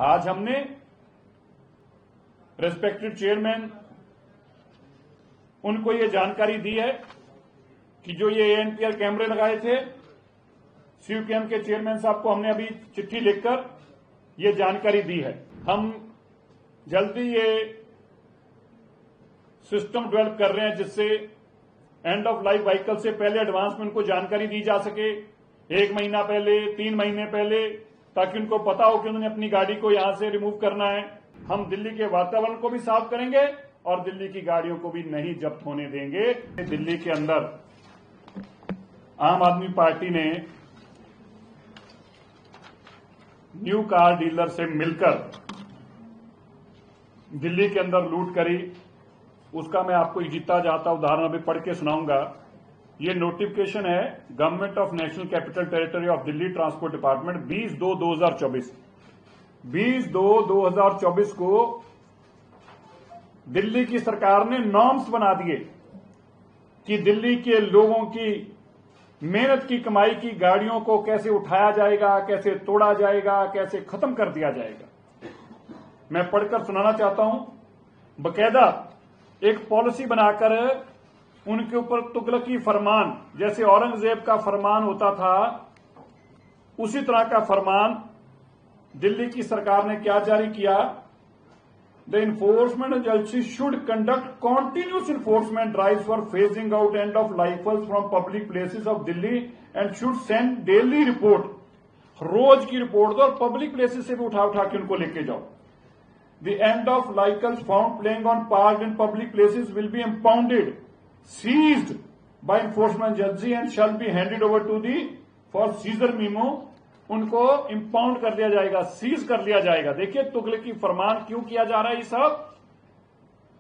आज हमने respected chairman उनको ये जानकारी दी है कि जो ये एएनपीआर कैमरे लगाए थे, सीयूकेएम के चेयरमैन साहब को हमने अभी चिट्ठी लिखकर ये जानकारी दी है। हम जल्दी ये सिस्टम डेवलप कर रहे हैं जिससे एंड ऑफ लाइफ व्हीकल से पहले एडवांस में उनको जानकारी दी जा सके, 1 महीना पहले, 3 महीने पहले, ताकि उनको पता हो कि उन्होंने अपनी गाड़ी को यहां से रिमूव करना है। हम दिल्ली के वातावरण को भी साफ करेंगे और दिल्ली की गाड़ियों को भी नहीं जब्त होने देंगे। दिल्ली के अंदर आम आदमी पार्टी ने न्यू कार डीलर से मिलकर दिल्ली के अंदर लूट करी। उसका मैं आपको जीता जाता उदाहरण अभी पढ़ के सुनाऊंगा। ये नोटिफिकेशन है government of national capital territory of Delhi transport department 20/2/2024। 20/2/2024 को दिल्ली की सरकार ने नॉर्म्स बना दिए कि दिल्ली के लोगों की मेहनत की कमाई की गाड़ियों को कैसे उठाया जाएगा, कैसे तोड़ा जाएगा, कैसे खत्म कर दिया जाएगा। मैं पढ़कर सुनाना चाहता हूं। बकायदा एक पॉलिसी बनाकर उनके ऊपर तुगलकी फरमान, जैसे औरंगजेब का फरमान होता था, उसी तरह का फरमान दिल्ली की सरकार ने क्या जारी किया। The enforcement agency should conduct continuous enforcement drives for phasing out end of lifeless from public places of Delhi and should send daily report. रोज की रिपोर्ट दो और पब्लिक प्लेसेस से भी उठा उठा के उनको लेके जाओ। The end of vehicles found playing on parked in public places will be impounded, seized by enforcement agency and shall be handed over to the for seizure memo। उनको इंपाउंड कर लिया जाएगा, सीज कर लिया जाएगा। देखिए तुगलकी फरमान क्यों किया जा रहा है। ये सब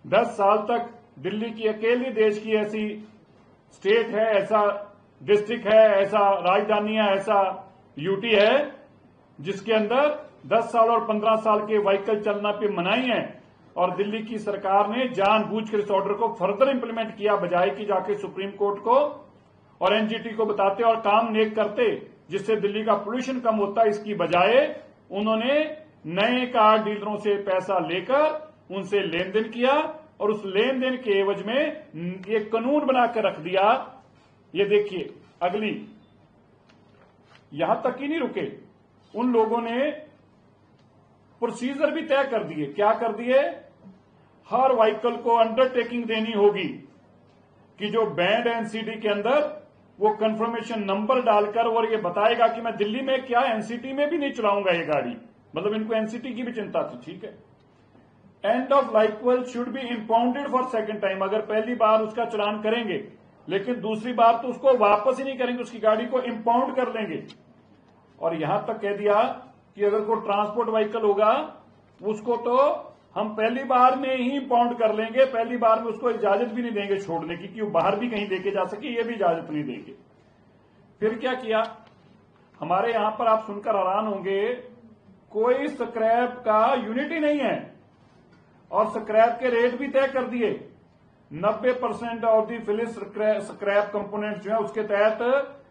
10 साल तक दिल्ली की अकेली देश की ऐसी स्टेट है, ऐसा डिस्ट्रिक्ट है, ऐसा राजधानी है, ऐसा यूटी है जिसके अंदर 10 साल और 15 साल के व्हीकल चलना पे मनाही है। और दिल्ली की सरकार ने जानबूझकर इस ऑर्डर को फर्दर इंप्लीमेंट किया, बजाय कि जाके सुप्रीम कोर्ट को और एनजीटी को बताते और काम नेक करते जिससे दिल्ली का पोल्यूशन कम होता। इसकी बजाय उन्होंने नए कार डीलरों से पैसा लेकर उनसे लेन देन किया और उस लेन देन के एवज में एक कानून बनाकर रख दिया। ये देखिए अगली, यहां तक ही नहीं रुके, उन लोगों ने प्रोसीजर भी तय कर दिए। क्या कर दिए, हर व्हीकल को अंडरटेकिंग देनी होगी कि जो बैंड एनसीडी के अंदर वो कंफर्मेशन नंबर डालकर और ये बताएगा कि मैं दिल्ली में क्या एनसीटी में भी नहीं चलाऊंगा ये गाड़ी। मतलब इनको एनसीटी की भी चिंता थी, ठीक है। End of vehicle should be impounded for second time. अगर पहली बार उसका चलान करेंगे लेकिन दूसरी बार तो उसको वापस ही नहीं करेंगे, उसकी गाड़ी को इंपाउंड कर लेंगे। और यहां तक कह दिया कि अगर कोई ट्रांसपोर्ट व्हीकल होगा उसको तो हम पहली बार में ही इंपाउंड कर लेंगे, पहली बार में उसको इजाजत भी नहीं देंगे छोड़ने की कि वो बाहर भी कहीं लेके जा सके, ये भी इजाजत नहीं देंगे। फिर क्या किया, हमारे यहां पर आप सुनकर हैरान होंगे, कोई स्क्रैप का यूनिट ही नहीं है और स्क्रैप के रेट भी तय कर दिए। 90% of the finish scrap component जो है उसके तहत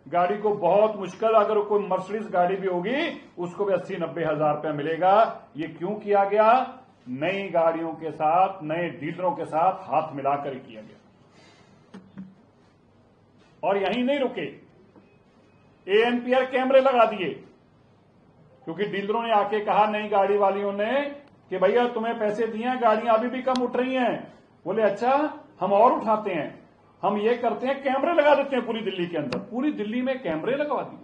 गाड़ी को बहुत मुश्किल, अगर कोई मर्सिडीज गाड़ी भी होगी उसको भी 80-90 हजार रुपया मिलेगा। ये क्यों किया गया, नई गाड़ियों के साथ, नए डीलरों के साथ हाथ मिलाकर किया गया। और यहीं नहीं रुके, एएनपीआर कैमरे लगा दिए क्योंकि डीलरों ने आके कहा नई गाड़ी वालियों ने कि भैया तुम्हें पैसे दिए हैं, गाड़ियां अभी भी कम उठ रही हैं। बोले अच्छा हम और उठाते हैं, हम ये करते हैं कैमरे लगा देते हैं पूरी दिल्ली के अंदर। पूरी दिल्ली में कैमरे लगवा दिए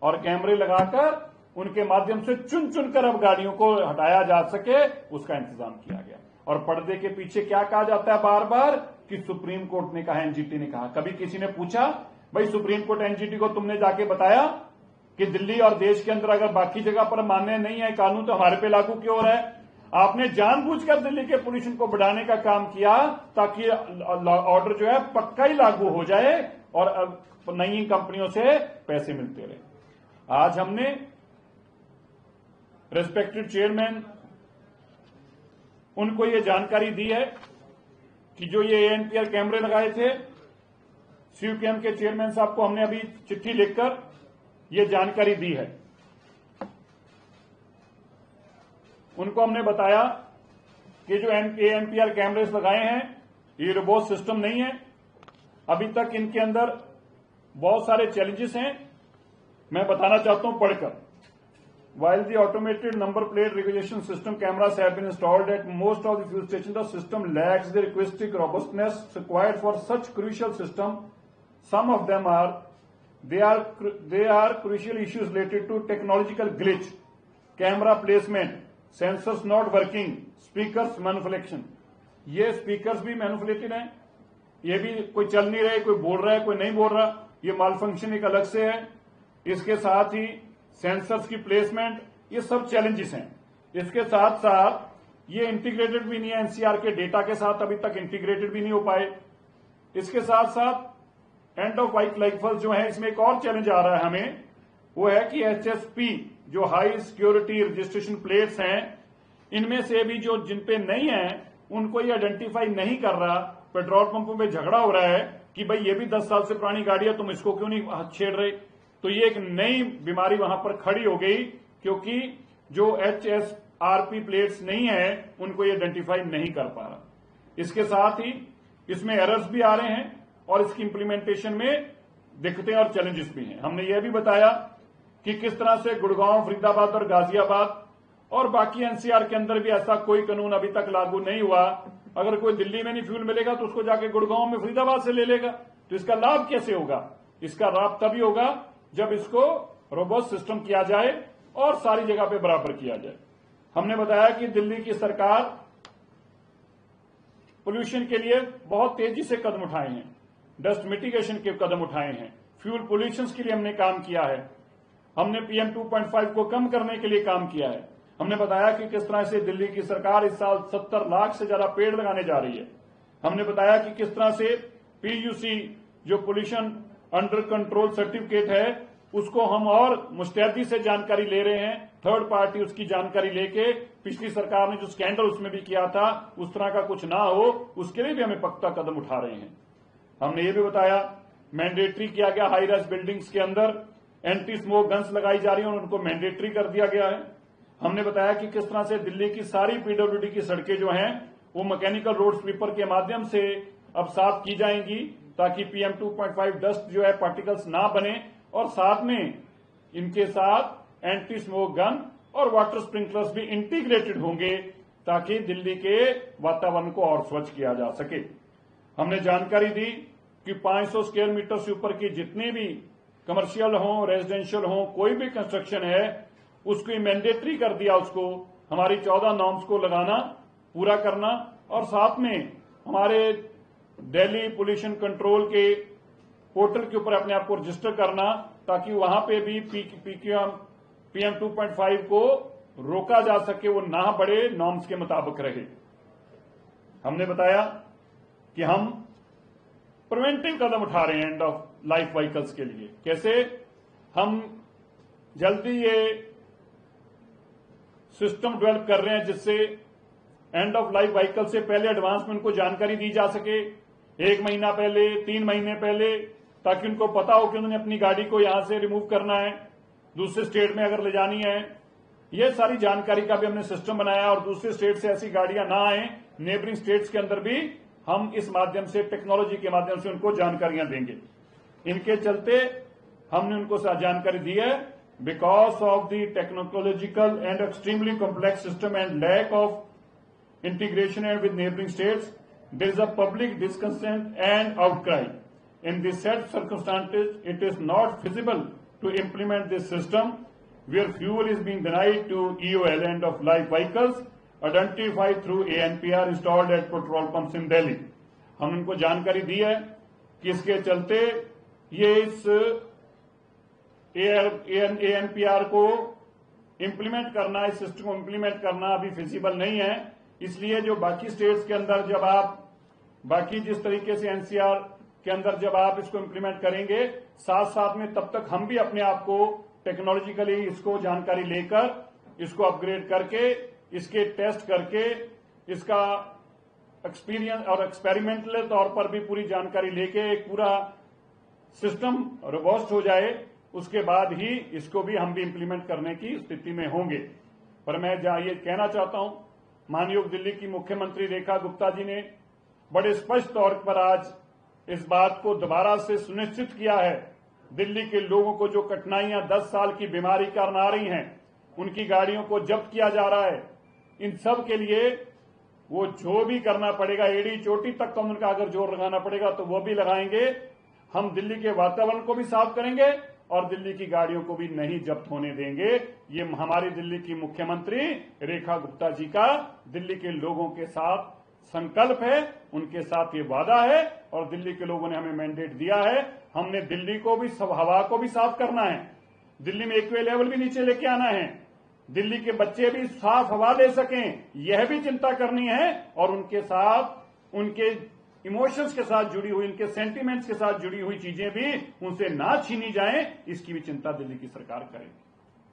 और कैमरे लगाकर उनके माध्यम से चुन चुनकर अब गाड़ियों को हटाया जा सके उसका इंतजाम किया गया। और पर्दे के पीछे क्या कहा जाता है बार बार कि सुप्रीम कोर्ट ने कहा, एनजीटी ने कहा। कभी किसी ने पूछा भाई सुप्रीम कोर्ट एनजीटी को तुमने जाके बताया कि दिल्ली और देश के अंदर अगर बाकी जगह पर मान्य नहीं है कानून तो हमारे पे लागू क्यों हो रहा है। आपने जानबूझकर दिल्ली के पोल्यूशन को बढ़ाने का काम किया ताकि ऑर्डर जो है पक्का ही लागू हो जाए और नई कंपनियों से पैसे मिलते रहे। आज हमने रेस्पेक्टेड चेयरमैन उनको ये जानकारी दी है कि जो ये एएनपीआर कैमरे लगाए थे, सीयूकेएम के चेयरमैन साहब को हमने अभी चिट्ठी लिखकर ये जानकारी दी है। उनको हमने बताया कि जो ANPR कैमरेस लगाए हैं ये रोबोट सिस्टम नहीं है, अभी तक इनके अंदर बहुत सारे चैलेंजेस हैं। मैं बताना चाहता हूं पढ़कर। While the automated number plate recognition system cameras have been installed at most of the fuel stations, the system lacks the requisite robustness required for such crucial system. Some of them are crucial issues related to technological glitch, camera placement, sensors not working, speakers manipulation. ये speakers भी manipulated हैं, ये भी कोई चल नहीं रहे, कोई बोल रहा है कोई नहीं बोल रहा, ये माल फंक्शन एक अलग से है। इसके साथ ही सेंसर्स की प्लेसमेंट, ये सब चैलेंजेस हैं। इसके साथ साथ ये इंटीग्रेटेड भी नहीं है, एनसीआर के डेटा के साथ अभी तक इंटीग्रेटेड भी नहीं हो पाए। इसके साथ साथ एंड ऑफ लाइफ व्हीकल्स जो है, इसमें एक और चैलेंज आ रहा है हमें, वो है कि HSP जो हाई सिक्योरिटी रजिस्ट्रेशन प्लेट्स हैं, इनमें से भी जो जिन पे नहीं है उनको ये आइडेंटिफाई नहीं कर रहा। पेट्रोल पंपों पे झगड़ा हो रहा है कि भाई ये भी 10 साल से पुरानी गाड़ी है, तुम इसको क्यों नहीं हाथ छेड़ रहे। तो ये एक नई बीमारी वहां पर खड़ी हो गई, क्योंकि जो HSRP प्लेट्स नहीं है उनको ये आइडेंटिफाई नहीं कर पा रहा। इसके साथ ही इसमें एरर्स भी आ रहे हैं और इसकी इंप्लीमेंटेशन में दिक्कतें और चैलेंजेस भी हैं। हमने ये भी बताया कि किस तरह से गुड़गांव, फरीदाबाद और गाजियाबाद और बाकी एनसीआर के अंदर भी ऐसा कोई कानून अभी तक लागू नहीं हुआ। अगर कोई दिल्ली में नहीं फ्यूल मिलेगा तो उसको जाके गुड़गांव में, फरीदाबाद से ले लेगा। तो इसका लाभ कैसे होगा? इसका लाभ तभी होगा जब इसको रोबोट सिस्टम किया जाए और सारी जगह पे बराबर किया जाए। हमने बताया कि दिल्ली की सरकार पोल्यूशन के लिए बहुत तेजी से कदम उठाए हैं, डस्ट मिटिगेशन के कदम उठाए हैं, फ्यूल पोल्यूशन के लिए हमने काम किया है, हमने PM 2.5 को कम करने के लिए काम किया है। हमने बताया कि किस तरह से दिल्ली की सरकार इस साल 70 लाख से ज्यादा पेड़ लगाने जा रही है। हमने बताया कि किस तरह से PUC जो पोल्यूशन अंडर कंट्रोल सर्टिफिकेट है उसको हम और मुस्तैदी से जानकारी ले रहे हैं, थर्ड पार्टी उसकी जानकारी लेके। पिछली सरकार ने जो स्कैंडल उसमें भी किया था उस तरह का कुछ ना हो, उसके लिए भी हमें पक्का कदम उठा रहे हैं। हमने ये भी बताया मैंडेटरी किया गया, हाई राइज बिल्डिंग्स के अंदर एंटी स्मोक गन्स लगाई जा रही है और उनको मैंडेटरी कर दिया गया है। हमने बताया कि किस तरह से दिल्ली की सारी PWD की सड़कें जो हैं वो मैकेनिकल रोड स्वीपर के माध्यम से अब साफ की जाएंगी, ताकि PM 2.5 डस्ट जो है पार्टिकल्स ना बने, और साथ में इनके साथ एंटी स्मोक गन और वाटर स्प्रिंकलर्स भी इंटीग्रेटेड होंगे, ताकि दिल्ली के वातावरण को और स्वच्छ किया जा सके। हमने जानकारी दी कि 500 स्क्वायर मीटर से ऊपर की जितनी भी कमर्शियल हो, रेजिडेंशियल हो, कोई भी कंस्ट्रक्शन है उसको मैंडेटरी कर दिया, उसको हमारी 14 नॉर्म्स को लगाना, पूरा करना, और साथ में हमारे दिल्ली पोल्यूशन कंट्रोल के पोर्टल के ऊपर अपने आप को रजिस्टर करना, ताकि वहां पे भी PM 2.5 को रोका जा सके, वो ना बढ़े, नॉर्म्स के मुताबिक रहे। हमने बताया कि हम प्रिवेंटिव कदम उठा रहे हैं एंड ऑफ लाइफ व्हीकल्स के लिए। कैसे? हम जल्दी ये सिस्टम डेवलप कर रहे हैं जिससे एंड ऑफ लाइफ व्हीकल से पहले एडवांस में उनको जानकारी दी जा सके, 1 महीना पहले, 3 महीने पहले, ताकि उनको पता हो कि उन्होंने अपनी गाड़ी को यहां से रिमूव करना है, दूसरे स्टेट में अगर ले जानी है। ये सारी जानकारी का भी हमने सिस्टम बनाया, और दूसरे स्टेट से ऐसी गाड़ियां ना आए, नेबरिंग स्टेट्स के अंदर भी हम इस माध्यम से, टेक्नोलॉजी के माध्यम से उनको जानकारियां देंगे। इनके चलते हमने उनको जानकारी दी है, because of the technological and extremely complex system and lack of integration and with neighbouring states, there is a public discontent and outcry. In these said circumstances, it is not feasible to implement this system where fuel is being denied to EOL end of life vehicles identified through ANPR installed at petrol pumps in Delhi. हम उनको जानकारी दी है कि इसके चलते ये इस ANPR को इम्प्लीमेंट करना, इस सिस्टम को इम्प्लीमेंट करना अभी फिजिबल नहीं है। इसलिए जो बाकी स्टेट्स के अंदर जब आप बाकी जिस तरीके से NCR के अंदर जब आप इसको इम्प्लीमेंट करेंगे, साथ साथ में तब तक हम भी अपने आप को टेक्नोलॉजिकली इसको जानकारी लेकर, इसको अपग्रेड करके, इसके टेस्ट करके, इसका एक्सपीरियंस और एक्सपेरिमेंटल तौर पर भी पूरी जानकारी लेके एक पूरा सिस्टम रोबस्ट हो जाए, उसके बाद ही इसको भी हम भी इम्प्लीमेंट करने की स्थिति में होंगे। पर मैं ये कहना चाहता हूं, माननीय दिल्ली की मुख्यमंत्री रेखा गुप्ता जी ने बड़े स्पष्ट तौर पर आज इस बात को दोबारा से सुनिश्चित किया है। दिल्ली के लोगों को जो कठिनाइयां 10 साल की बीमारी कारण आ रही हैं, उनकी गाड़ियों को जब्त किया जा रहा है, इन सब के लिए वो जो भी करना पड़ेगा, एड़ी चोटी तक का उनका अगर जोर लगाना पड़ेगा तो वो भी लगाएंगे। हम दिल्ली के वातावरण को भी साफ करेंगे और दिल्ली की गाड़ियों को भी नहीं जब्त होने देंगे। ये हमारी दिल्ली की मुख्यमंत्री रेखा गुप्ता जी का दिल्ली के लोगों के साथ संकल्प है, उनके साथ ये वादा है और दिल्ली के लोगों ने हमें मैंडेट दिया है। हमने दिल्ली को भी हवा को भी साफ करना है, दिल्ली में एक्वे लेवल भी नीचे लेके आना है, दिल्ली के बच्चे भी साफ हवा ले सकें, यह भी चिंता करनी है और उनके साथ उनके इमोशंस के साथ जुड़ी हुई, उनके सेंटिमेंट्स के साथ जुड़ी हुई चीजें भी उनसे ना छीनी जाएं, इसकी भी चिंता दिल्ली की सरकार करेगी।